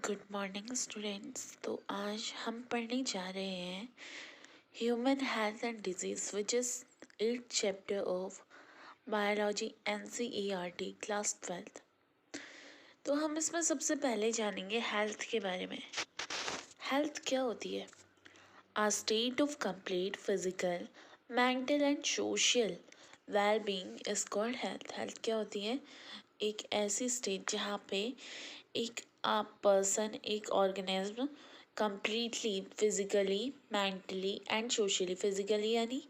Good morning students. तो आज हम पढ़ने जा रहे हैं human health and disease which is 8th chapter of biology NCERT class 12th। तो हम इसमें सबसे पहले जानेंगे हेल्थ के बारे में। हेल्थ क्या होती है? A state of complete physical, mental and social well-being is called health. Health क्या होती है? एक ऐसी स्टेट जहाँ पे एक पर्सन, एक organism completely physically, mentally and socially, physically यानी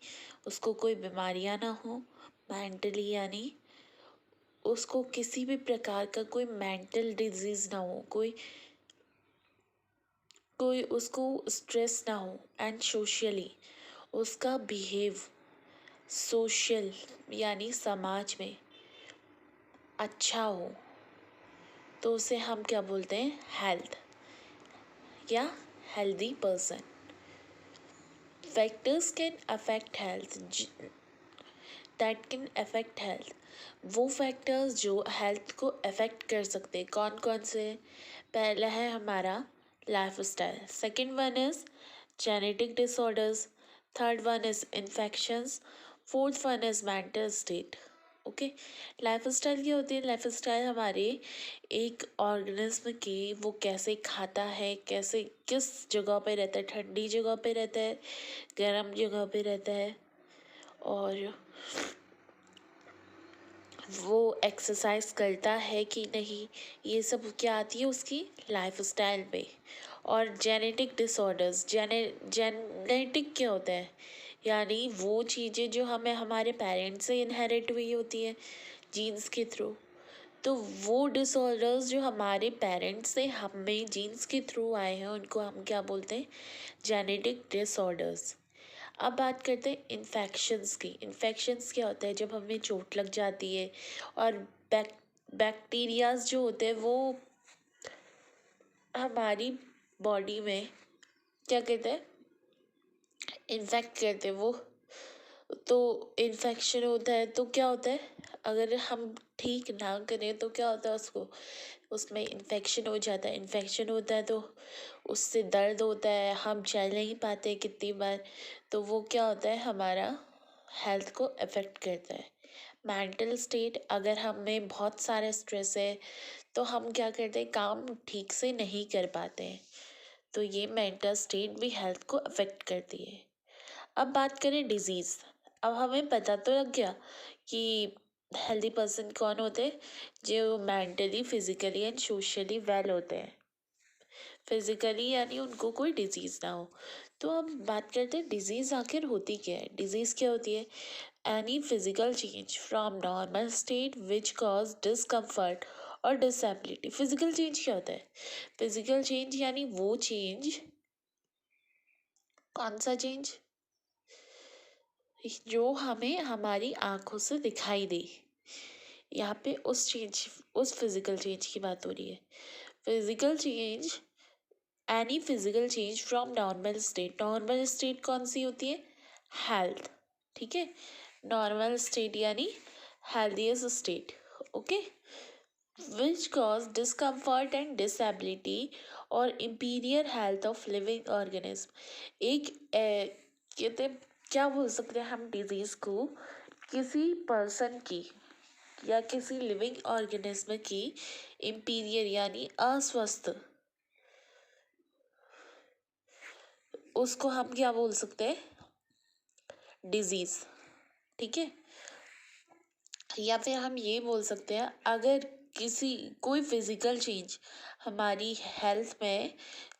उसको कोई बीमारियाँ ना हो, मेंटली यानी उसको किसी भी प्रकार का कोई मेंटल डिजीज़ ना हो, कोई उसको स्ट्रेस ना हो, एंड सोशली उसका बिहेव सोशल यानी समाज में अच्छा हो, तो उसे हम क्या बोलते हैं? हेल्थ या healthy person. Factors can affect health, that can affect health. वो फैक्टर्स जो हेल्थ को अफेक्ट कर सकते हैं, कौन कौन से? पहला है हमारा life style, second one is genetic disorders, third one is infections, fourth one is mental state. Okay, life style क्या होती है? लाइफ स्टाइल हमारे एक ऑर्गेनिज्म की, वो कैसे खाता है, कैसे किस जगह पे रहता है, ठंडी जगह पे रहता है, गर्म जगह पे रहता है, और वो एक्सरसाइज करता है कि नहीं, ये सब क्या आती है उसकी लाइफ स्टाइल पे। और जेनेटिक डिसऑर्डर्स, जेनेटिक क्या होता है? यानी वो चीज़ें जो हमें हमारे पेरेंट्स से इनहेरिट हुई होती है जीन्स के थ्रू। तो वो डिसऑर्डर्स जो हमारे पेरेंट्स से हमें जीन्स के थ्रू आए हैं, उनको हम क्या बोलते हैं? Genetic disorders. अब बात करते हैं इन्फेक्शंस की। इन्फेक्शंस क्या होता है? जब हमें चोट लग जाती है और बैक्टीरियाज जो होते हैं वो हमारी बॉडी में क्या कहते हैं? इन्फेक्ट करते हैं वो। तो इन्फेक्शन होता है तो क्या होता है? अगर हम ठीक ना करें तो क्या होता है? उसमें इन्फेक्शन हो जाता है। इन्फेक्शन होता है तो उससे दर्द होता है, हम चल नहीं पाते कितनी बार। तो वो क्या होता है? हमारा हेल्थ को अफेक्ट करता है। मेंटल स्टेट, अगर हमें बहुत सारे स्ट्रेस है तो हम क्या करते हैं? काम ठीक से नहीं कर पाते हैं। तो ये मेंटल स्टेट भी हेल्थ को अफेक्ट करती है। अब बात करें डिजीज़। अब हमें पता तो लग गया कि हेल्दी पर्सन कौन होते हैं? जो mentally, physically and socially well होते हैं। फिजिकली यानी उनको कोई डिजीज़ ना हो। तो अब बात करते हैं डिजीज़ आखिर होती क्या है? डिजीज़ क्या होती है? Any physical change from normal state which cause discomfort और डिसेबिलिटी। फिजिकल चेंज क्या होता है? फिजिकल चेंज यानी वो चेंज, कौन सा चेंज? जो हमें हमारी आंखों से दिखाई दे। यहाँ पे उस फिजिकल चेंज की बात हो रही है। Physical change, any physical change from normal state. Normal state कौन सी होती है? हेल्थ। ठीक है, नॉर्मल स्टेट यानी healthiest state. Okay, which cause discomfort and disability और इम्पीरियर हेल्थ ऑफ लिविंग ऑर्गेनिज्म। एक कहते, क्या बोल सकते हैं हम डिजीज़ को? किसी पर्सन की या किसी लिविंग ऑर्गेनिज्म की इम्पीरियर यानी अस्वस्थ, उसको हम क्या बोल सकते हैं? डिजीज़। ठीक है, या फिर हम ये बोल सकते हैं अगर कोई फिजिकल चेंज हमारी हेल्थ में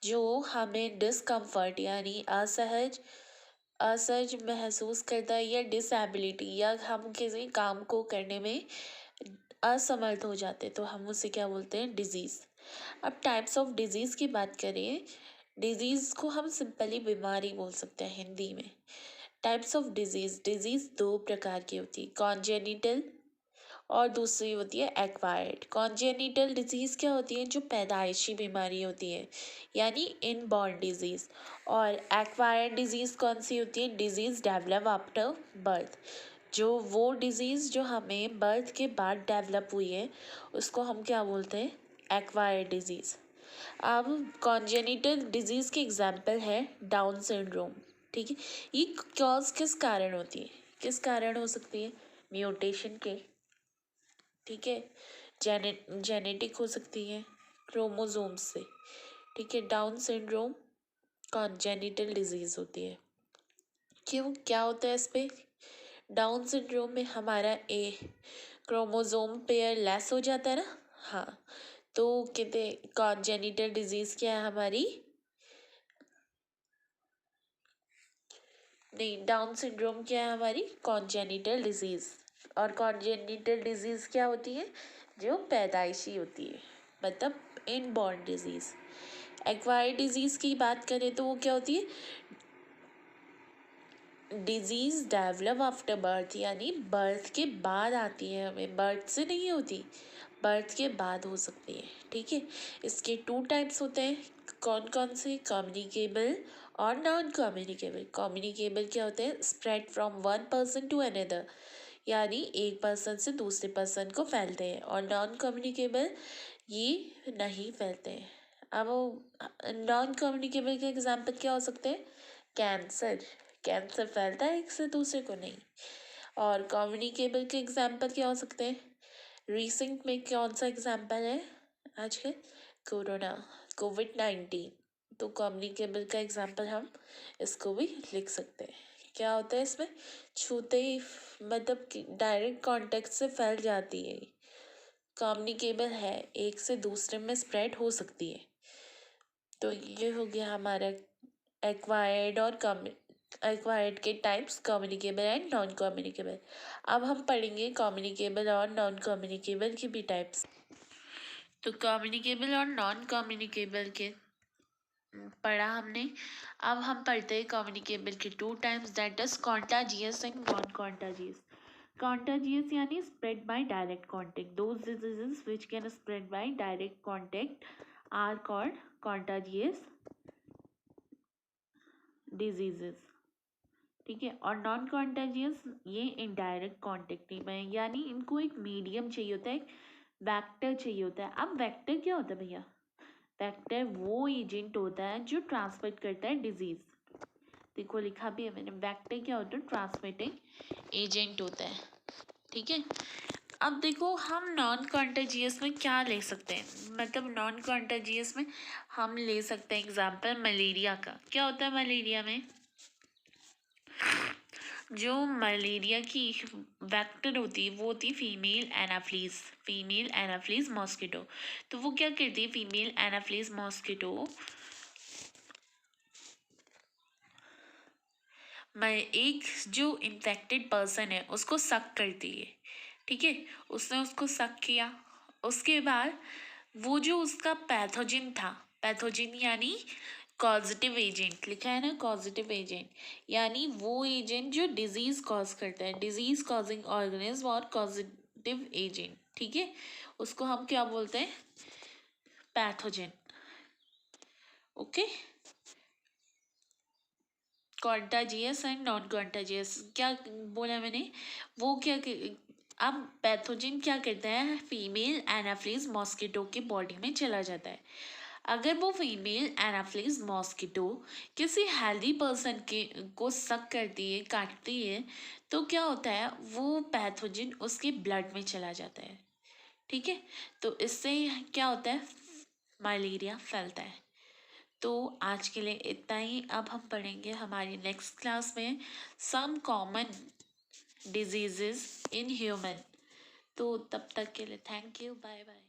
जो हमें डिस्कम्फर्ट यानी असहज महसूस करता है, या डिसेबिलिटी, या हम किसी काम को करने में असमर्थ हो जाते, तो हम उसे क्या बोलते हैं? डिजीज़। अब टाइप्स ऑफ डिजीज़ की बात करें, डिजीज़ को हम सिंपली बीमारी बोल सकते हैं हिंदी में। टाइप्स ऑफ डिजीज़ दो प्रकार की होती है, कॉन्जेनिटल और दूसरी होती है एक्वायर्ड। कॉन्जेनिटल डिजीज़ क्या होती है? जो पैदाइशी बीमारी होती है यानी इनबॉर्न डिजीज़। और एक्वायर्ड डिजीज़ कौन सी होती है? Disease develop after birth. जो वो डिजीज़ जो हमें बर्थ के बाद डेवलप हुई है, उसको हम क्या बोलते हैं? Acquired disease. अब कॉन्जेनिटल डिजीज़ के एग्जाम्पल है डाउन सिंड्रोम, ठीक है। ये कॉज किस कारण होती है, किस कारण हो सकती है? म्यूटेशन के, ठीक है। जेनेटिक हो सकती है, क्रोमोसोम्स से, ठीक है। डाउन सिंड्रोम कॉन्जेनिटल डिजीज़ होती है। क्यों, क्या होता है इस पे? डाउन सिंड्रोम में हमारा क्रोमोसोम पेयर लेस हो जाता है ना, हाँ। तो कहते कॉन्जेनिटल डिजीज़ क्या है हमारी? नहीं, डाउन सिंड्रोम क्या है हमारी? Congenital disease. और कॉन्जेनिटल डिजीज़ क्या होती है? जो पैदाइशी होती है, मतलब इनबॉर्न डिजीज़। एक्वायर्ड डिजीज़ की बात करें तो वो क्या होती है? डिजीज़ डेवलप आफ्टर बर्थ, यानी बर्थ के बाद आती है, हमें बर्थ से नहीं होती, बर्थ के बाद हो सकती है, ठीक है। इसके 2 टाइप्स होते हैं, कौन कौन से? कम्युनिकेबल और नॉन कम्युनिकेबल। कम्युनिकेबल क्या होते हैं? Spread from one person to another, यानी एक पर्सन से दूसरे पर्सन को फैलते हैं। और नॉन कम्युनिकेबल ये नहीं फैलते हैं। अब नॉन कम्युनिकेबल के एग्जाम्पल क्या हो सकते हैं? कैंसर, कैंसर फैलता है एक से दूसरे को नहीं। और कम्युनिकेबल के एग्जाम्पल क्या हो सकते हैं? रिसेंट में कौन सा एग्जाम्पल है आजकल? कोरोना, कोविड-19। तो कम्युनिकेबल का एग्जाम्पल हम इसको भी लिख सकते हैं। क्या होता है इसमें? छूते ही, मतलब डायरेक्ट कांटेक्ट से फैल जाती है, कम्युनिकेबल है, एक से दूसरे में स्प्रेड हो सकती है। तो ये हो गया हमारा एक्वायर्ड और एक्वायर्ड के types, communicable and non communicable. अब हम पढ़ेंगे कम्युनिकेबल और नॉन कम्युनिकेबल के भी टाइप्स। तो कम्युनिकेबल और नॉन कम्युनिकेबल के पढ़ा हमने। अब हम पढ़ते हैं कम्युनिकेबल के 2 types, that is contagious and non contagious. Contagious यानी spread by direct contact. Those diseases which can spread by direct contact are called contagious diseases, ठीक है। और नॉन कॉन्टेजियस ये इनडायरेक्ट कॉन्टेक्ट में, यानी इनको एक मीडियम चाहिए होता है, एक वेक्टर चाहिए होता है। अब वेक्टर क्या होता है भैया? वेक्टर वो एजेंट होता है जो ट्रांसमिट करता है डिजीज। देखो लिखा भी है मैंने, वेक्टर क्या होता है? ट्रांसमिटिंग एजेंट होता है, ठीक है। अब देखो हम नॉन कॉन्टेजियस में क्या ले सकते हैं, मतलब नॉन कॉन्टेजियस में हम ले सकते हैं एग्जाम्पल मलेरिया का। क्या होता है मलेरिया में? जो मलेरिया की वेक्टर होती है वो होती है female Anopheles, female Anopheles mosquito. तो वो क्या करती है फीमेल एनाफ्लीज मॉस्किटो? मैं एक जो इन्फेक्टेड पर्सन है उसको सक करती है, ठीक है। उसने उसको सक किया, उसके बाद वो जो उसका पैथोजिन था, पैथोजिन यानी कॉजिटिव एजेंट, लिखा है ना कॉजिटिव एजेंट, यानी वो एजेंट जो डिजीज कॉज करता है, डिजीज कॉजिंग ऑर्गेनिज्म और कॉजिटिव एजेंट, ठीक है। उसको हम क्या बोलते हैं? Pathogen, okay. Contagious and non contagious क्या बोला मैंने? वो क्या अब पैथोजिन क्या करता है? फीमेल एनाफ्लीज मॉस्किटो के बॉडी में चला जाता है। अगर वो फीमेल एनाफ्लीज मॉस्किटो किसी हेल्दी पर्सन के को सक करती है, काटती है, तो क्या होता है? वो पैथोजिन उसके ब्लड में चला जाता है, ठीक है। तो इससे क्या होता है? मलेरिया फैलता है। तो आज के लिए इतना ही। अब हम पढ़ेंगे हमारी नेक्स्ट क्लास में some common diseases in human. तो तब तक के लिए थैंक यू, बाय बाय।